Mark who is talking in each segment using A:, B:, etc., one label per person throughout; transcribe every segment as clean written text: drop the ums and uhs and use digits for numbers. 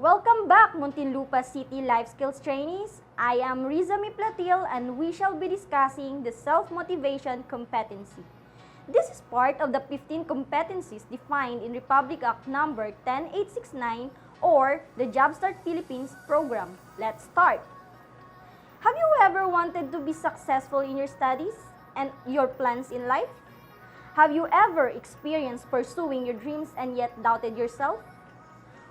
A: Welcome back, Muntinlupa City Life Skills Trainees. I am Rizami Platil and we shall be discussing the self-motivation competency. This is part of the 15 competencies defined in Republic Act number 10869 or the Jumpstart Philippines program. Let's start. Have you ever wanted to be successful in your studies and your plans in life? Have you ever experienced pursuing your dreams and yet doubted yourself?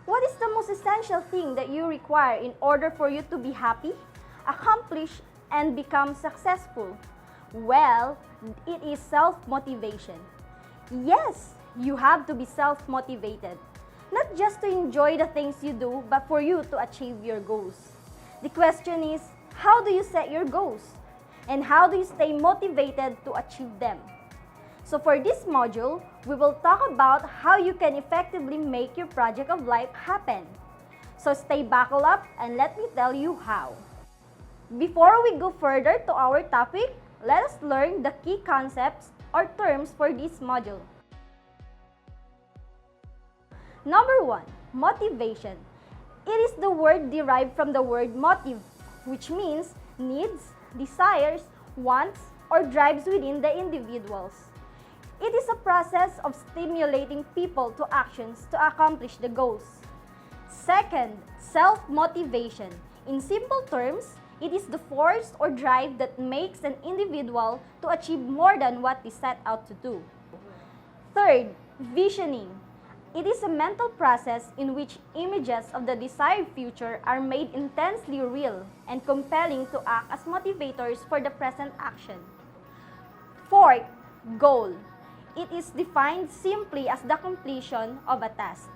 A: What is the most essential thing that you require in order for you to be happy, accomplish, and become successful? Well, it is self-motivation. Yes, you have to be self-motivated. Not just to enjoy the things you do, but for you to achieve your goals. The question is, how do you set your goals? And how do you stay motivated to achieve them? So for this module, we will talk about how you can effectively make your project of life happen. So stay buckled up and let me tell you how. Before we go further to our topic, let us learn the key concepts or terms for this module. Number 1, motivation. It is the word derived from the word motive, which means needs, desires, wants, or drives within the individuals. It is a process of stimulating people to actions to accomplish the goals. Second, self-motivation. In simple terms, it is the force or drive that makes an individual to achieve more than what they set out to do. Third, visioning. It is a mental process in which images of the desired future are made intensely real and compelling to act as motivators for the present action. Fourth, goal. It is defined simply as the completion of a task.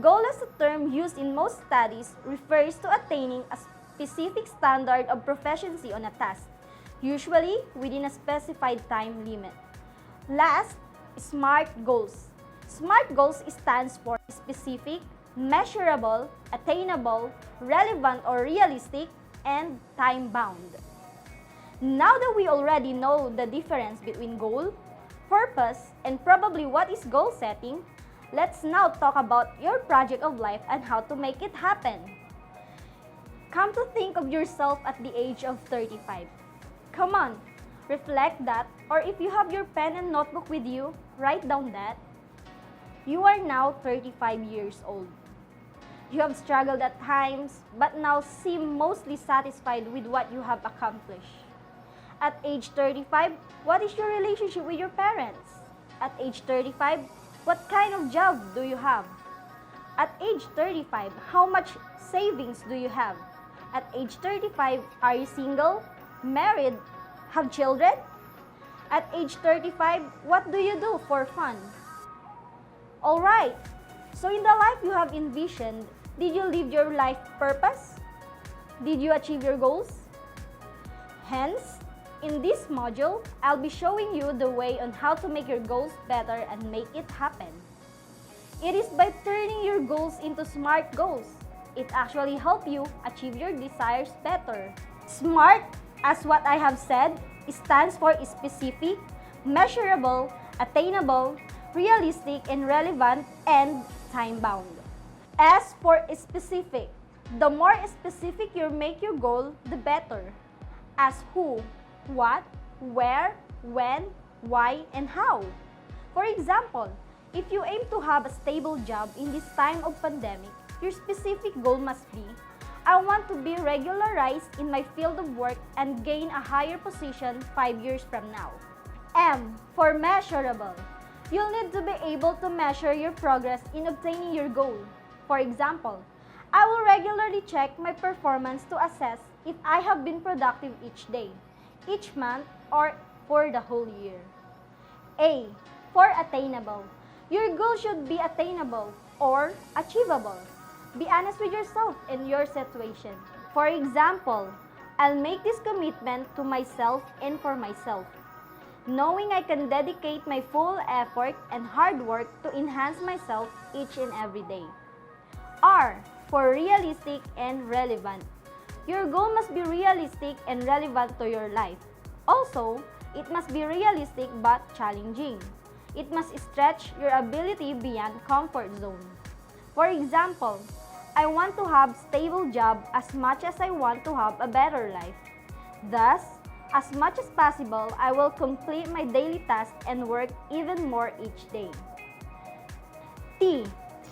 A: Goal as a term used in most studies refers to attaining a specific standard of proficiency on a task, usually within a specified time limit. Last, SMART goals. SMART goals stands for specific, measurable, attainable, relevant or realistic, and time-bound. Now that we already know the difference between goal, purpose, and probably what is goal setting, let's now talk about your project of life and how to make it happen. Come to think of yourself at the age of 35. Come on, reflect that, or if you have your pen and notebook with you, write down that. You are now 35 years old. You have struggled at times, but now seem mostly satisfied with what you have accomplished. At age 35, what is your relationship with your parents? At age 35, what kind of job do you have? At age 35, how much savings do you have? At age 35, are you single, married, have children? At age 35, what do you do for fun? Alright, so in the life you have envisioned, did you live your life purpose? Did you achieve your goals? Hence, in this module, I'll be showing you the way on how to make your goals better and make it happen. It is by turning your goals into SMART goals. It actually helps you achieve your desires better. SMART, as what I have said, stands for specific, measurable, attainable, realistic and relevant, and time-bound. As for specific, the more specific you make your goal, the better. As who, what, where, when, why, and how. For example, if you aim to have a stable job in this time of pandemic, your specific goal must be, I want to be regularized in my field of work and gain a higher position 5 years from now. M for measurable. You'll need to be able to measure your progress in obtaining your goal. For example, I will regularly check my performance to assess if I have been productive each day, each month, or for the whole year. A for attainable. Your goal should be attainable or achievable. Be honest with yourself and your situation. For example, I'll make this commitment to myself and for myself, knowing I can dedicate my full effort and hard work to enhance myself each and every day. R for realistic and relevant. Your goal must be realistic and relevant to your life. Also, it must be realistic but challenging. It must stretch your ability beyond comfort zone. For example, I want to have stable job as much as I want to have a better life. Thus, as much as possible, I will complete my daily tasks and work even more each day. T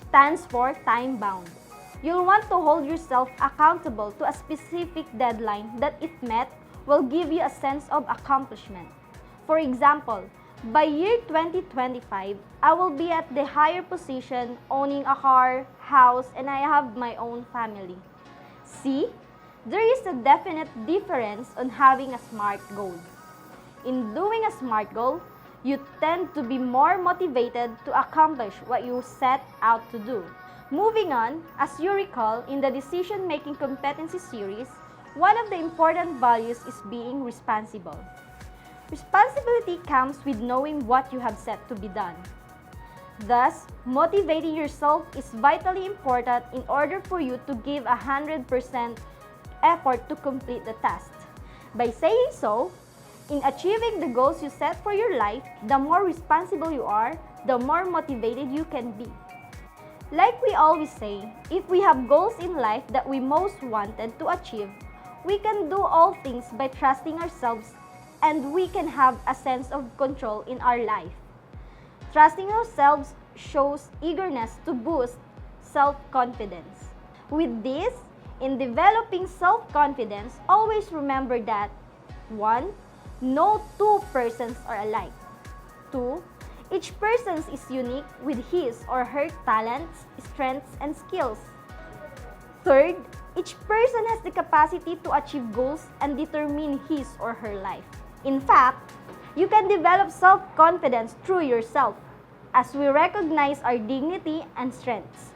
A: stands for time bound. You'll want to hold yourself accountable to a specific deadline that, if met, will give you a sense of accomplishment. For example, by year 2025, I will be at the higher position, owning a car, house, and I have my own family. See, there is a definite difference on having a SMART goal. In doing a SMART goal, you tend to be more motivated to accomplish what you set out to do. Moving on, as you recall, in the decision-making competency series, one of the important values is being responsible. Responsibility comes with knowing what you have set to be done. Thus, motivating yourself is vitally important in order for you to give 100% effort to complete the task. By saying so, in achieving the goals you set for your life, the more responsible you are, the more motivated you can be. Like we always say, if we have goals in life that we most wanted to achieve, we can do all things by trusting ourselves, and we can have a sense of control in our life. Trusting ourselves shows eagerness to boost self-confidence. With this, in developing self-confidence, always remember that 1. No two persons are alike. 2. Each person is unique with his or her talents, strengths, and skills. 3. Each person has the capacity to achieve goals and determine his or her life. In fact, you can develop self-confidence through yourself as we recognize our dignity and strengths,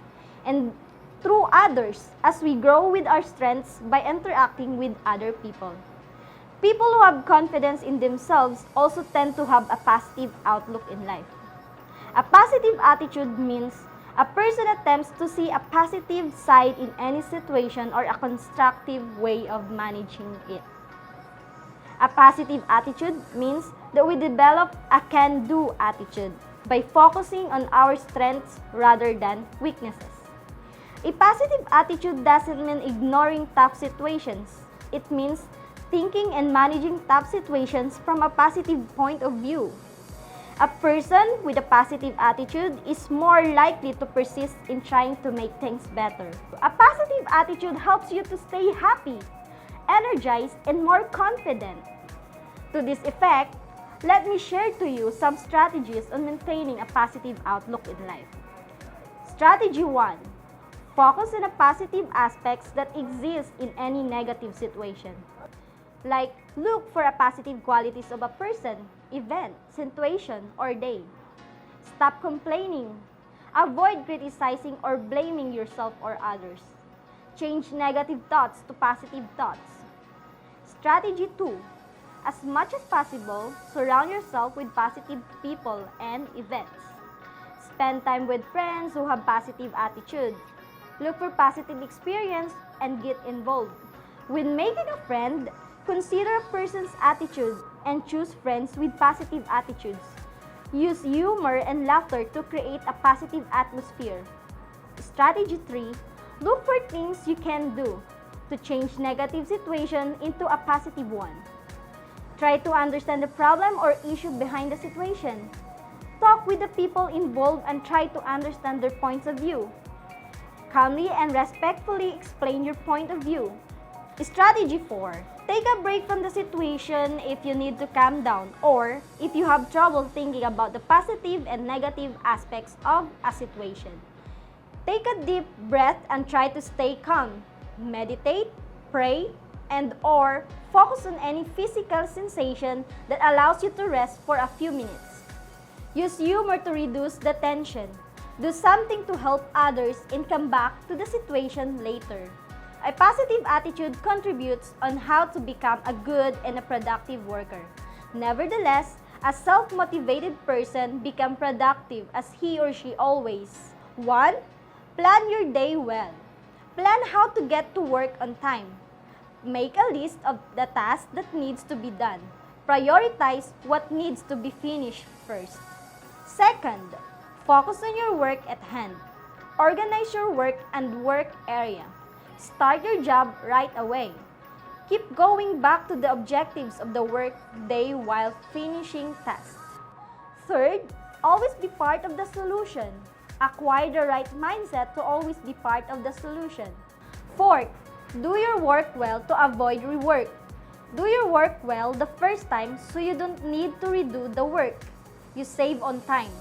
A: and through others as we grow with our strengths by interacting with other people. People who have confidence in themselves also tend to have a positive outlook in life. A positive attitude means a person attempts to see a positive side in any situation or a constructive way of managing it. A positive attitude means that we develop a can-do attitude by focusing on our strengths rather than weaknesses. A positive attitude doesn't mean ignoring tough situations. It means thinking and managing tough situations from a positive point of view. A person with a positive attitude is more likely to persist in trying to make things better. A positive attitude helps you to stay happy, energized, and more confident. To this effect, let me share to you some strategies on maintaining a positive outlook in life. Strategy 1. Focus on the positive aspects that exist in any negative situation. Like, look for the positive qualities of a person, event, situation, or day. Stop complaining. Avoid criticizing or blaming yourself or others. Change negative thoughts to positive thoughts. Strategy 2. As much as possible, surround yourself with positive people and events. Spend time with friends who have positive attitude. Look for positive experience and get involved. When making a friend, consider a person's attitude and choose friends with positive attitudes. Use humor and laughter to create a positive atmosphere. Strategy 3. Look for things you can do to change negative situation into a positive one. Try to understand the problem or issue behind the situation. Talk with the people involved and try to understand their points of view. Calmly and respectfully explain your point of view. Strategy 4. Take a break from the situation if you need to calm down or if you have trouble thinking about the positive and negative aspects of a situation. Take a deep breath and try to stay calm. Meditate, pray, and or focus on any physical sensation that allows you to rest for a few minutes. Use humor to reduce the tension. Do something to help others and come back to the situation later. A positive attitude contributes on how to become a good and a productive worker. Nevertheless, a self-motivated person becomes productive as he or she always 1. Plan your day well. Plan how to get to work on time. Make a list of the tasks that needs to be done. Prioritize what needs to be finished first. 2. Focus on your work at hand. Organize your work and work area. Start your job right away. Keep going back to the objectives of the work day while finishing tasks. Third, always be part of the solution. Acquire the right mindset to always be part of the solution. Fourth, do your work well to avoid rework. Do your work well the first time so you don't need to redo the work. You save on time.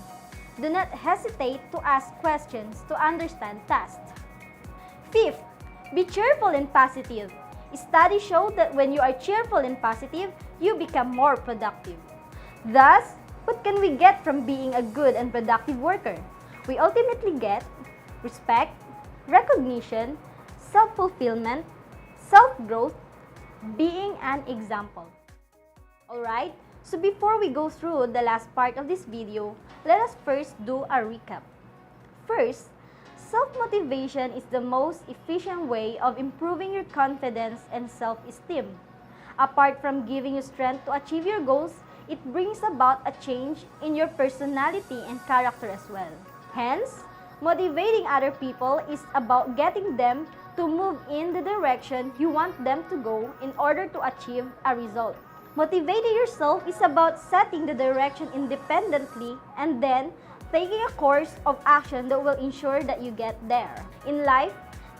A: Do not hesitate to ask questions to understand tasks. Fifth, be cheerful and positive. Studies show that when you are cheerful and positive, you become more productive. Thus, what can we get from being a good and productive worker? We ultimately get respect, recognition, self-fulfillment, self-growth, being an example. Alright, so before we go through the last part of this video, let us first do a recap. First, self-motivation is the most efficient way of improving your confidence and self-esteem. Apart from giving you strength to achieve your goals, it brings about a change in your personality and character as well. Hence, motivating other people is about getting them to move in the direction you want them to go in order to achieve a result. Motivating yourself is about setting the direction independently and then taking a course of action that will ensure that you get there. In life,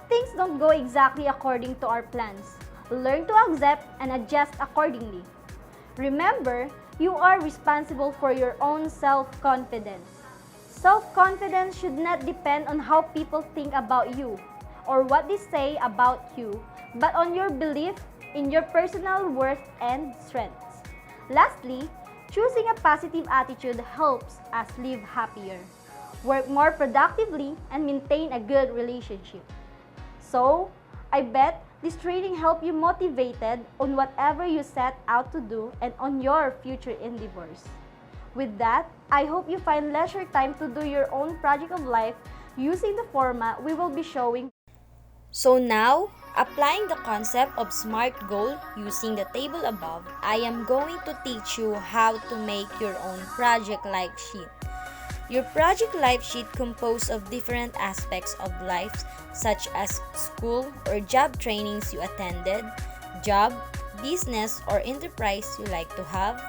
A: things don't go exactly according to our plans. Learn to accept and adjust accordingly. Remember, you are responsible for your own self-confidence. Self-confidence should not depend on how people think about you or what they say about you, but on your belief in your personal worth and strengths. Lastly, choosing a positive attitude helps us live happier, work more productively, and maintain a good relationship. So, I bet this training helped you motivated on whatever you set out to do and on your future endeavors. With that, I hope you find leisure time to do your own project of life using the format we will be showing.
B: So now, applying the concept of SMART goal using the table above, I am going to teach you how to make your own project life sheet. Your project life sheet composed of different aspects of life such as school or job trainings you attended, job, business or enterprise you like to have,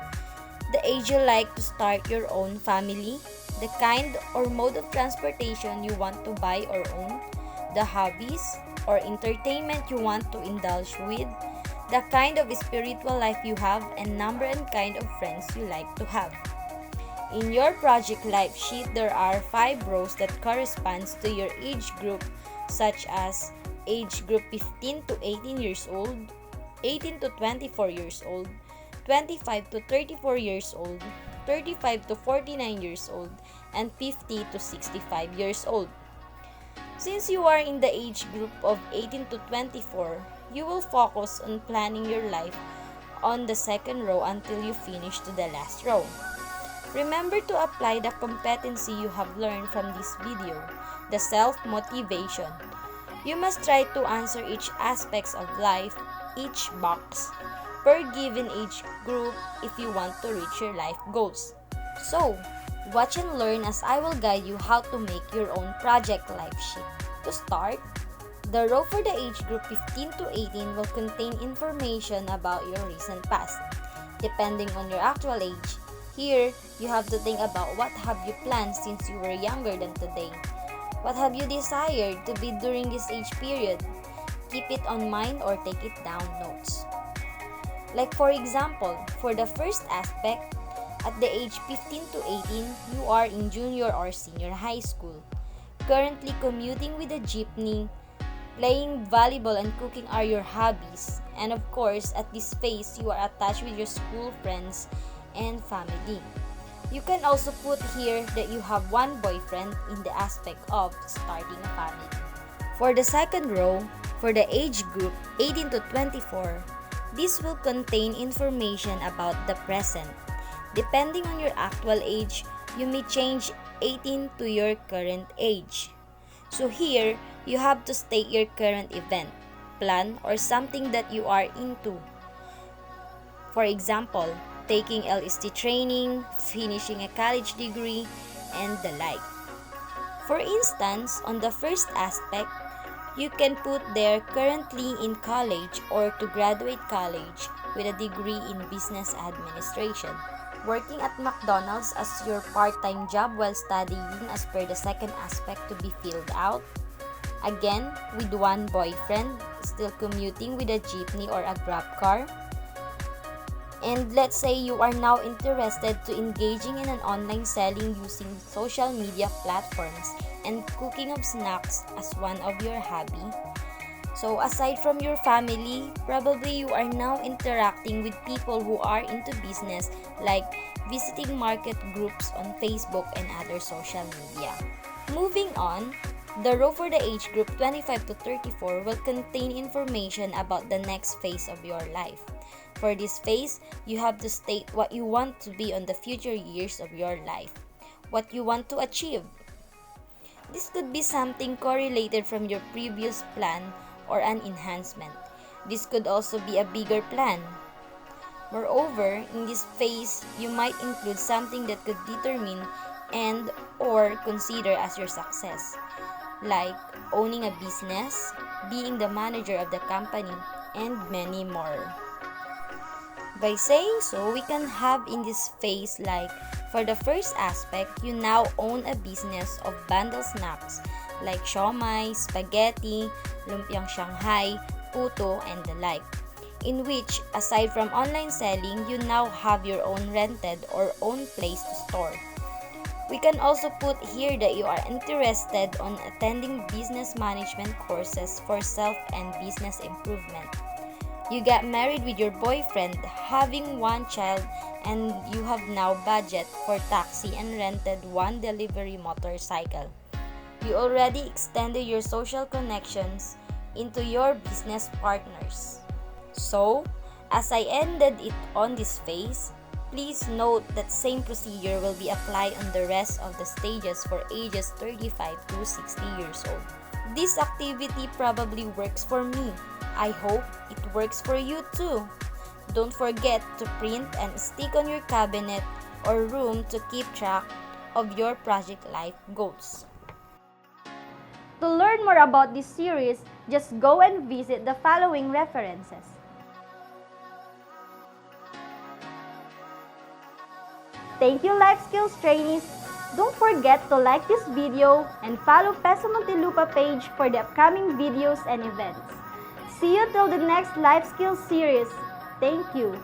B: the age you like to start your own family, the kind or mode of transportation you want to buy or own, the hobbies or entertainment you want to indulge with, the kind of spiritual life you have, and number and kind of friends you like to have. In your project life sheet, there are 5 rows that corresponds to your age group such as age group 15 to 18 years old, 18 to 24 years old, 25 to 34 years old, 35 to 49 years old, and 50 to 65 years old. Since you are in the age group of 18 to 24, you will focus on planning your life on the second row until you finish to the last row. Remember to apply the competency you have learned from this video, the self-motivation. You must try to answer each aspects of life, each box, per given age group if you want to reach your life goals. So, watch and learn as I will guide you how to make your own project life sheet. To start, the row for the age group 15 to 18 will contain information about your recent past. Depending on your actual age, here, you have to think about what have you planned since you were younger than today. What have you desired to be during this age period? Keep it on mind or take it down notes. Like for example, for the first aspect, at the age 15 to 18, you are in junior or senior high school. Currently commuting with a jeepney, playing volleyball and cooking are your hobbies. And of course, at this phase, you are attached with your school friends and family. You can also put here that you have one boyfriend in the aspect of starting a family. For the second row, for the age group 18 to 24, this will contain information about the present. Depending on your actual age, you may change 18 to your current age. So here, you have to state your current event, plan, or something that you are into. For example, taking LST training, finishing a college degree, and the like. For instance, on the first aspect, you can put there currently in college or to graduate college with a degree in business administration. Working at McDonald's as your part-time job while studying as per the second aspect to be filled out. Again, with one boyfriend, still commuting with a jeepney or a grab car. And let's say you are now interested to engaging in an online selling using social media platforms and cooking of snacks as one of your hobby. So aside from your family, probably you are now interacting with people who are into business like visiting market groups on Facebook and other social media. Moving on, the row for the age group 25 to 34 will contain information about the next phase of your life. For this phase, you have to state what you want to be on the future years of your life, what you want to achieve. This could be something correlated from your previous plan or an enhancement. This could also be a bigger plan. Moreover, in this phase, you might include something that could determine and or consider as your success, like owning a business, being the manager of the company, and many more. By saying so, we can have in this phase like, for the first aspect, you now own a business of bundle snacks like siomai, spaghetti, lumpiang Shanghai, puto, and the like, in which, aside from online selling, you now have your own rented or own place to store. We can also put here that you are interested on attending business management courses for self and business improvement. You got married with your boyfriend, having one child, and you have now budget for taxi and rented one delivery motorcycle. You already extended your social connections into your business partners. So, as I ended it on this phase, please note that same procedure will be applied on the rest of the stages for ages 35 to 60 years old. This activity probably works for me. I hope it works for you too. Don't forget to print and stick on your cabinet or room to keep track of your project life goals.
A: To learn more about this series, just go and visit the following references. Thank you, Life Skills Trainees! Don't forget to like this video and follow Peso Montelupa page for the upcoming videos and events. See you till the next Life Skills series. Thank you.